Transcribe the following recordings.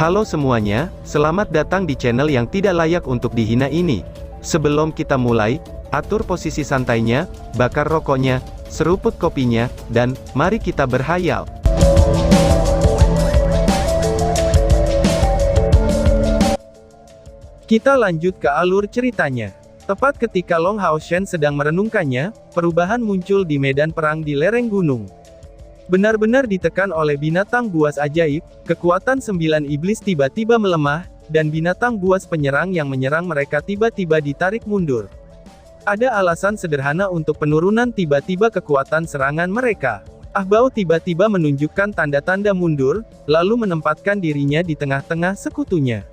Halo semuanya, selamat datang di channel yang tidak layak untuk dihina ini. Sebelum kita mulai, atur posisi santainya, bakar rokoknya, seruput kopinya, dan mari kita berhayal. Kita lanjut ke alur ceritanya. Tepat ketika Long Hao Shen sedang merenungkannya, perubahan muncul di medan perang di lereng gunung. Benar-benar ditekan oleh binatang buas ajaib, kekuatan 9 iblis tiba-tiba melemah, dan binatang buas penyerang yang menyerang mereka tiba-tiba ditarik mundur. Ada alasan sederhana untuk penurunan tiba-tiba kekuatan serangan mereka. Ah Bao tiba-tiba menunjukkan tanda-tanda mundur, lalu menempatkan dirinya di tengah-tengah sekutunya.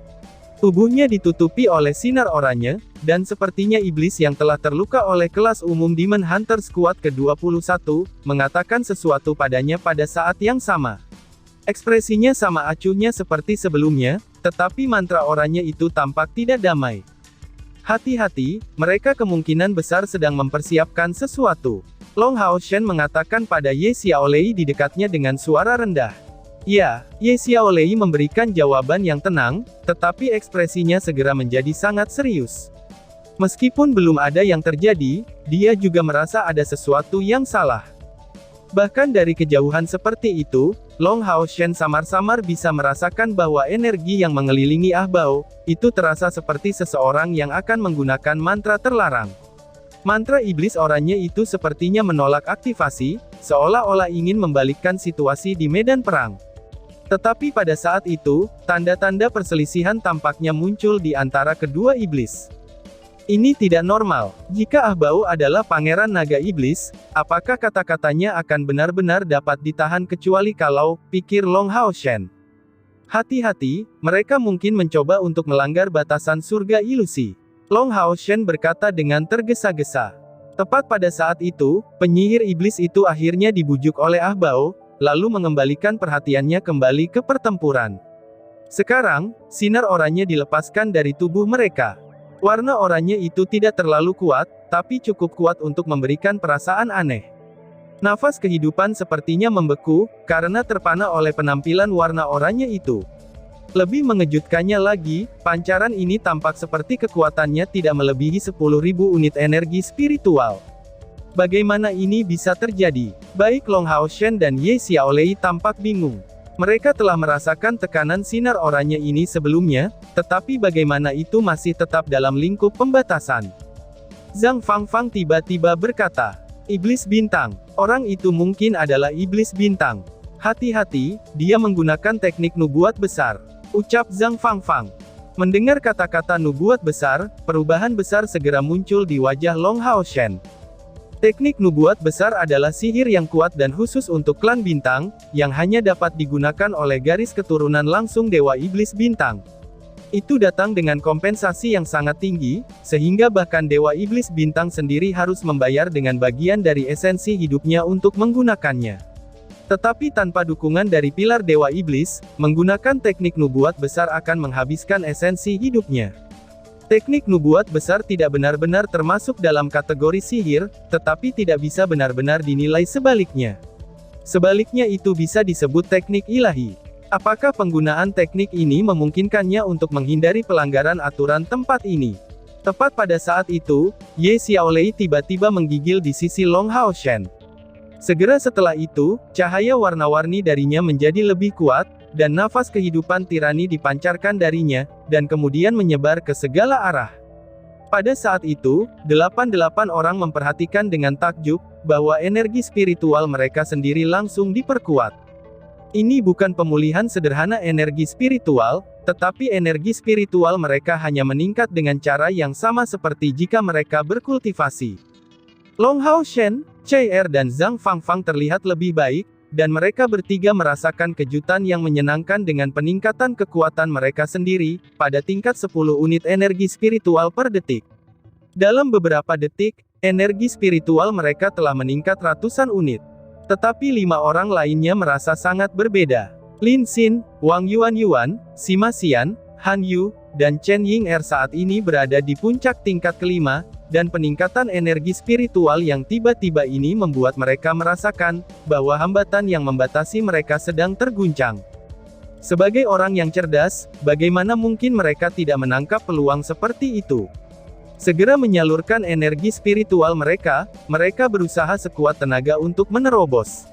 Tubuhnya ditutupi oleh sinar oranye, dan sepertinya iblis yang telah terluka oleh kelas umum Demon Hunter Squad ke-21, mengatakan sesuatu padanya pada saat yang sama. Ekspresinya sama acuhnya seperti sebelumnya, tetapi mantra oranye itu tampak tidak damai. Hati-hati, mereka kemungkinan besar sedang mempersiapkan sesuatu. Long Hao Shen mengatakan pada Ye Xiaolei di dekatnya dengan suara rendah. Ya, Ye Xiaolei memberikan jawaban yang tenang, tetapi ekspresinya segera menjadi sangat serius. Meskipun belum ada yang terjadi, dia juga merasa ada sesuatu yang salah. Bahkan dari kejauhan seperti itu, Long Hao Shen samar-samar bisa merasakan bahwa energi yang mengelilingi Ah Bao, itu terasa seperti seseorang yang akan menggunakan mantra terlarang. Mantra iblis oranye itu sepertinya menolak aktivasi, seolah-olah ingin membalikkan situasi di medan perang. Tetapi pada saat itu, tanda-tanda perselisihan tampaknya muncul di antara kedua iblis. Ini tidak normal. Jika Ah Bao adalah pangeran naga iblis, apakah kata-katanya akan benar-benar dapat ditahan kecuali kalau, pikir Long Hao Shen. Hati-hati, mereka mungkin mencoba untuk melanggar batasan surga ilusi. Long Hao Shen berkata dengan tergesa-gesa. Tepat pada saat itu, penyihir iblis itu akhirnya dibujuk oleh Ah Bao, lalu mengembalikan perhatiannya kembali ke pertempuran. Sekarang, sinar oranye dilepaskan dari tubuh mereka. Warna oranye itu tidak terlalu kuat, tapi cukup kuat untuk memberikan perasaan aneh. Nafas kehidupan sepertinya membeku, karena terpana oleh penampilan warna oranye itu. Lebih mengejutkannya lagi, pancaran ini tampak seperti kekuatannya tidak melebihi 10.000 unit energi spiritual. Bagaimana ini bisa terjadi? Baik Long Hao Shen dan Ye Xiaolei tampak bingung. Mereka telah merasakan tekanan sinar oranye ini sebelumnya, tetapi bagaimana itu masih tetap dalam lingkup pembatasan. Zhang Fangfang tiba-tiba berkata, "Iblis bintang, orang itu mungkin adalah iblis bintang. Hati-hati, dia menggunakan teknik nubuat besar," ucap Zhang Fangfang. Mendengar kata-kata nubuat besar, perubahan besar segera muncul di wajah Long Hao Shen. Teknik nubuat besar adalah sihir yang kuat dan khusus untuk klan bintang, yang hanya dapat digunakan oleh garis keturunan langsung Dewa Iblis Bintang. Itu datang dengan kompensasi yang sangat tinggi, sehingga bahkan Dewa Iblis Bintang sendiri harus membayar dengan bagian dari esensi hidupnya untuk menggunakannya. Tetapi tanpa dukungan dari pilar Dewa Iblis, menggunakan teknik nubuat besar akan menghabiskan esensi hidupnya. Teknik nubuat besar tidak benar-benar termasuk dalam kategori sihir, tetapi tidak bisa benar-benar dinilai sebaliknya. Sebaliknya itu bisa disebut teknik ilahi. Apakah penggunaan teknik ini memungkinkannya untuk menghindari pelanggaran aturan tempat ini? Tepat pada saat itu, Ye Xiaolei tiba-tiba menggigil di sisi Long Hao Shen. Segera setelah itu, cahaya warna-warni darinya menjadi lebih kuat, dan nafas kehidupan tirani dipancarkan darinya, dan kemudian menyebar ke segala arah. Pada saat itu, 88 orang memperhatikan dengan takjub, bahwa energi spiritual mereka sendiri langsung diperkuat. Ini bukan pemulihan sederhana energi spiritual, tetapi energi spiritual mereka hanya meningkat dengan cara yang sama seperti jika mereka berkultivasi. Long Hao Shen, Chai Er dan Zhang Fangfang terlihat lebih baik, dan mereka bertiga merasakan kejutan yang menyenangkan dengan peningkatan kekuatan mereka sendiri, pada tingkat 10 unit energi spiritual per detik. Dalam beberapa detik, energi spiritual mereka telah meningkat ratusan unit. Tetapi 5 orang lainnya merasa sangat berbeda. Lin Xin, Wang Yuan, Sima Xian, Han Yu, dan Chen Ying Er saat ini berada di puncak tingkat kelima, dan peningkatan energi spiritual yang tiba-tiba ini membuat mereka merasakan bahwa hambatan yang membatasi mereka sedang terguncang. Sebagai orang yang cerdas, bagaimana mungkin mereka tidak menangkap peluang seperti itu? Segera menyalurkan energi spiritual mereka berusaha sekuat tenaga untuk menerobos.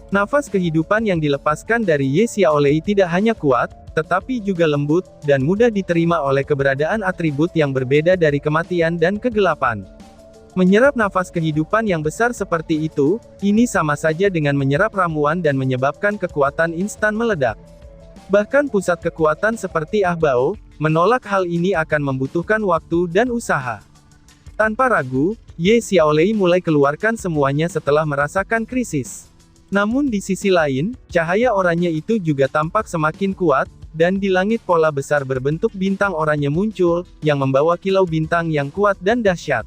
Nafas kehidupan yang dilepaskan dari Ye Xiaolei tidak hanya kuat, tetapi juga lembut, dan mudah diterima oleh keberadaan atribut yang berbeda dari kematian dan kegelapan. Menyerap nafas kehidupan yang besar seperti itu, ini sama saja dengan menyerap ramuan dan menyebabkan kekuatan instan meledak. Bahkan pusat kekuatan seperti Ah Bao, menolak hal ini akan membutuhkan waktu dan usaha. Tanpa ragu, Ye Xiaolei mulai keluarkan semuanya setelah merasakan krisis. Namun di sisi lain, cahaya oranye itu juga tampak semakin kuat, dan di langit pola besar berbentuk bintang oranye muncul, yang membawa kilau bintang yang kuat dan dahsyat.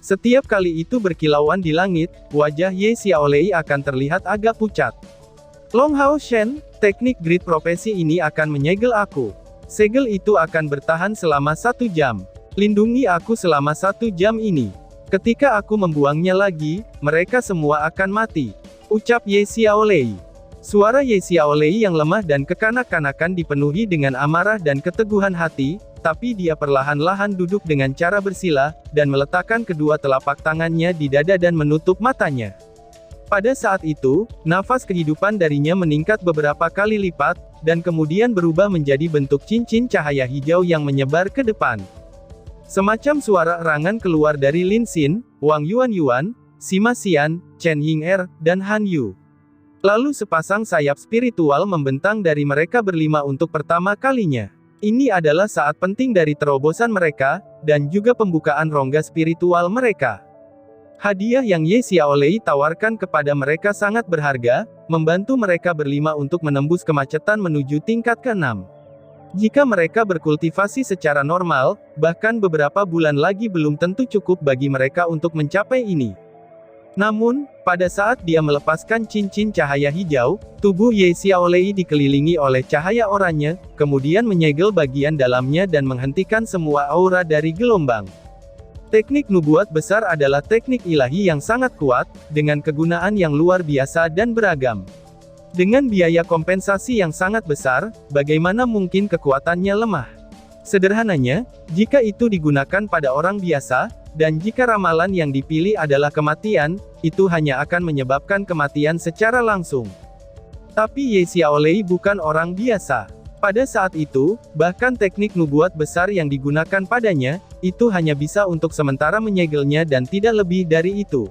Setiap kali itu berkilauan di langit, wajah Ye Xiaolei akan terlihat agak pucat. Long Hao Shen, teknik grid profesi ini akan menyegel aku. Segel itu akan bertahan selama 1 jam. Lindungi aku selama 1 jam ini. Ketika aku membuangnya lagi, mereka semua akan mati. Ucap Ye Xiaolei. Suara Ye Xiaolei yang lemah dan kekanak-kanakan dipenuhi dengan amarah dan keteguhan hati, tapi dia perlahan-lahan duduk dengan cara bersila, dan meletakkan kedua telapak tangannya di dada dan menutup matanya. Pada saat itu, nafas kehidupan darinya meningkat beberapa kali lipat, dan kemudian berubah menjadi bentuk cincin cahaya hijau yang menyebar ke depan. Semacam suara erangan keluar dari Lin Xin, Wang Yuan, Sima Xian, Chen Ying'er, dan Han Yu. Lalu sepasang sayap spiritual membentang dari mereka berlima untuk pertama kalinya. Ini adalah saat penting dari terobosan mereka, dan juga pembukaan rongga spiritual mereka. Hadiah yang Ye Xiaolei tawarkan kepada mereka sangat berharga, membantu mereka berlima untuk menembus kemacetan menuju tingkat ke-6. Jika mereka berkultivasi secara normal, bahkan beberapa bulan lagi belum tentu cukup bagi mereka untuk mencapai ini. Namun, pada saat dia melepaskan cincin cahaya hijau, tubuh Ye Xiaolei dikelilingi oleh cahaya oranye, kemudian menyegel bagian dalamnya dan menghentikan semua aura dari gelombang. Teknik nubuat besar adalah teknik ilahi yang sangat kuat, dengan kegunaan yang luar biasa dan beragam. Dengan biaya kompensasi yang sangat besar, bagaimana mungkin kekuatannya lemah? Sederhananya, jika itu digunakan pada orang biasa, dan jika ramalan yang dipilih adalah kematian, itu hanya akan menyebabkan kematian secara langsung. Tapi Ye Xiaolei bukan orang biasa. Pada saat itu, bahkan teknik nubuat besar yang digunakan padanya, itu hanya bisa untuk sementara menyegelnya dan tidak lebih dari itu.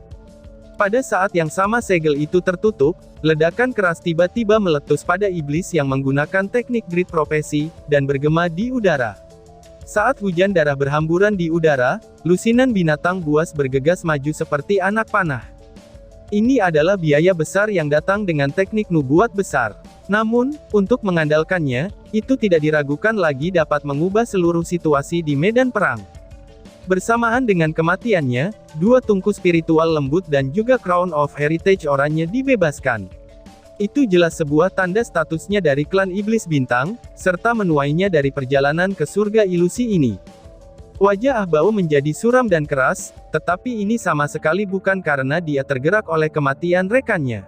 Pada saat yang sama segel itu tertutup, ledakan keras tiba-tiba meletus pada iblis yang menggunakan teknik grid profesi, dan bergema di udara. Saat hujan darah berhamburan di udara, lusinan binatang buas bergegas maju seperti anak panah. Ini adalah biaya besar yang datang dengan teknik nubuat besar. Namun, untuk mengandalkannya, itu tidak diragukan lagi dapat mengubah seluruh situasi di medan perang. Bersamaan dengan kematiannya, dua tungku spiritual lembut dan juga Crown of Heritage oranye dibebaskan. Itu jelas sebuah tanda statusnya dari klan Iblis Bintang, serta menuainya dari perjalanan ke surga ilusi ini. Wajah Ah Bao menjadi suram dan keras, tetapi ini sama sekali bukan karena dia tergerak oleh kematian rekannya.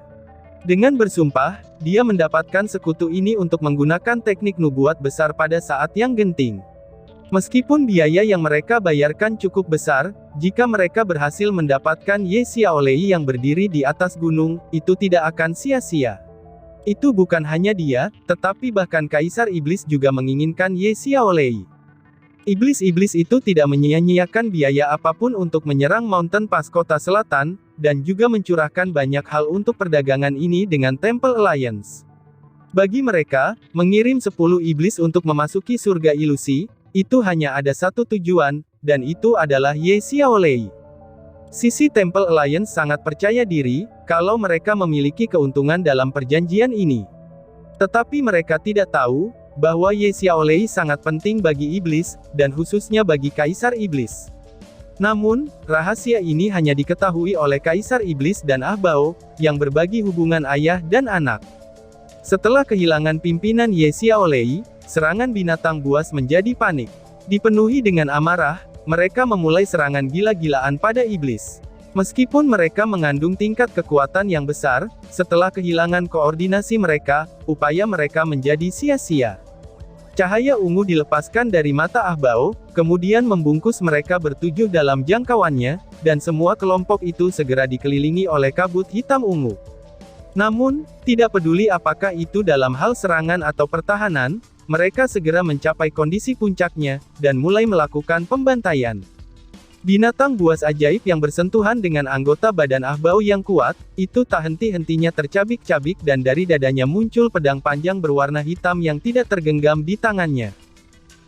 Dengan bersumpah, dia mendapatkan sekutu ini untuk menggunakan teknik nubuat besar pada saat yang genting. Meskipun biaya yang mereka bayarkan cukup besar, jika mereka berhasil mendapatkan Ye Xiaolei yang berdiri di atas gunung, itu tidak akan sia-sia. Itu bukan hanya dia, tetapi bahkan Kaisar Iblis juga menginginkan Ye Xiaolei. Iblis-iblis itu tidak menyia-nyiakan biaya apapun untuk menyerang Mountain Pass kota selatan, dan juga mencurahkan banyak hal untuk perdagangan ini dengan Temple Alliance. Bagi mereka, mengirim 10 iblis untuk memasuki surga ilusi, itu hanya ada satu tujuan, dan itu adalah Ye Xiaolei. Sisi Temple Alliance sangat percaya diri, kalau mereka memiliki keuntungan dalam perjanjian ini. Tetapi mereka tidak tahu, bahwa Ye Xiaolei sangat penting bagi iblis, dan khususnya bagi Kaisar Iblis. Namun, rahasia ini hanya diketahui oleh Kaisar Iblis dan Ah Bao, yang berbagi hubungan ayah dan anak. Setelah kehilangan pimpinan Ye Xiaolei, serangan binatang buas menjadi panik. Dipenuhi dengan amarah, mereka memulai serangan gila-gilaan pada iblis. Meskipun mereka mengandung tingkat kekuatan yang besar, setelah kehilangan koordinasi mereka, upaya mereka menjadi sia-sia. Cahaya ungu dilepaskan dari mata Ah Bao, kemudian membungkus mereka bertujuh dalam jangkauannya, dan semua kelompok itu segera dikelilingi oleh kabut hitam ungu. Namun, tidak peduli apakah itu dalam hal serangan atau pertahanan, mereka segera mencapai kondisi puncaknya, dan mulai melakukan pembantaian. Binatang buas ajaib yang bersentuhan dengan anggota badan Ah Bao yang kuat, itu tak henti-hentinya tercabik-cabik dan dari dadanya muncul pedang panjang berwarna hitam yang tidak tergenggam di tangannya.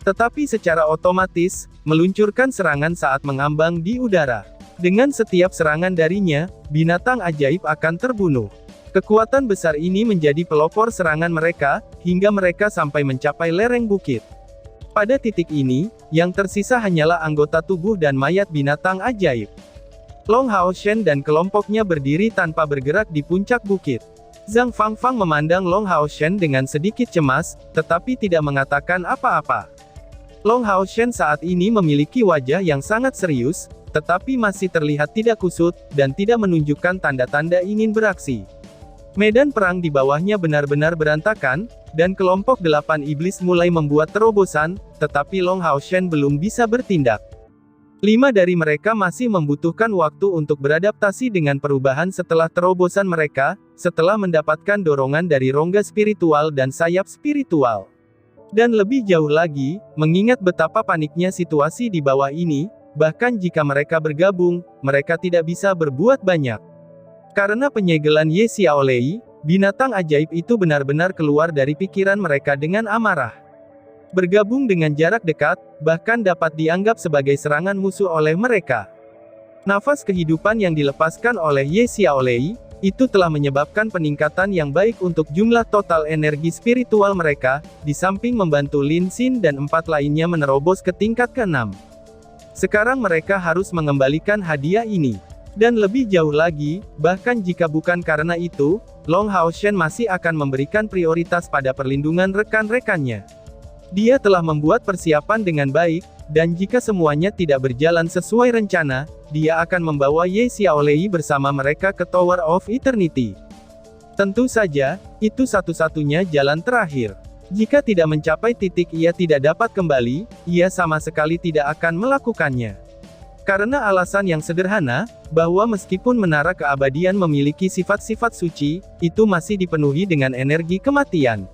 Tetapi secara otomatis, meluncurkan serangan saat mengambang di udara. Dengan setiap serangan darinya, binatang ajaib akan terbunuh. Kekuatan besar ini menjadi pelopor serangan mereka, hingga mereka sampai mencapai lereng bukit. Pada titik ini, yang tersisa hanyalah anggota tubuh dan mayat binatang ajaib. Long Hao Shen dan kelompoknya berdiri tanpa bergerak di puncak bukit. Zhang Fangfang memandang Long Hao Shen dengan sedikit cemas, tetapi tidak mengatakan apa-apa. Long Hao Shen saat ini memiliki wajah yang sangat serius, tetapi masih terlihat tidak kusut, dan tidak menunjukkan tanda-tanda ingin beraksi. Medan perang di bawahnya benar-benar berantakan, dan kelompok 8 iblis mulai membuat terobosan, tetapi Long Hao Shen belum bisa bertindak. 5 dari mereka masih membutuhkan waktu untuk beradaptasi dengan perubahan setelah terobosan mereka, setelah mendapatkan dorongan dari rongga spiritual dan sayap spiritual. Dan lebih jauh lagi, mengingat betapa paniknya situasi di bawah ini, bahkan jika mereka bergabung, mereka tidak bisa berbuat banyak. Karena penyegelan Ye Xiaolei, binatang ajaib itu benar-benar keluar dari pikiran mereka dengan amarah. Bergabung dengan jarak dekat, bahkan dapat dianggap sebagai serangan musuh oleh mereka. Nafas kehidupan yang dilepaskan oleh Ye Xiaolei, itu telah menyebabkan peningkatan yang baik untuk jumlah total energi spiritual mereka, di samping membantu Lin Xin dan 4 lainnya menerobos ke tingkat ke-6. Sekarang mereka harus mengembalikan hadiah ini. Dan lebih jauh lagi, bahkan jika bukan karena itu, Long Hao Shen masih akan memberikan prioritas pada perlindungan rekan-rekannya. Dia telah membuat persiapan dengan baik, dan jika semuanya tidak berjalan sesuai rencana, dia akan membawa Ye Xiaolei bersama mereka ke Tower of Eternity. Tentu saja, itu satu-satunya jalan terakhir. Jika tidak mencapai titik ia tidak dapat kembali, ia sama sekali tidak akan melakukannya. Karena alasan yang sederhana, bahwa meskipun menara keabadian memiliki sifat-sifat suci, itu masih dipenuhi dengan energi kematian.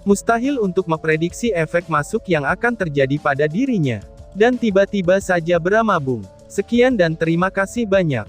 Mustahil untuk memprediksi efek masuk yang akan terjadi pada dirinya. Dan tiba-tiba saja beramabung. Sekian dan terima kasih banyak.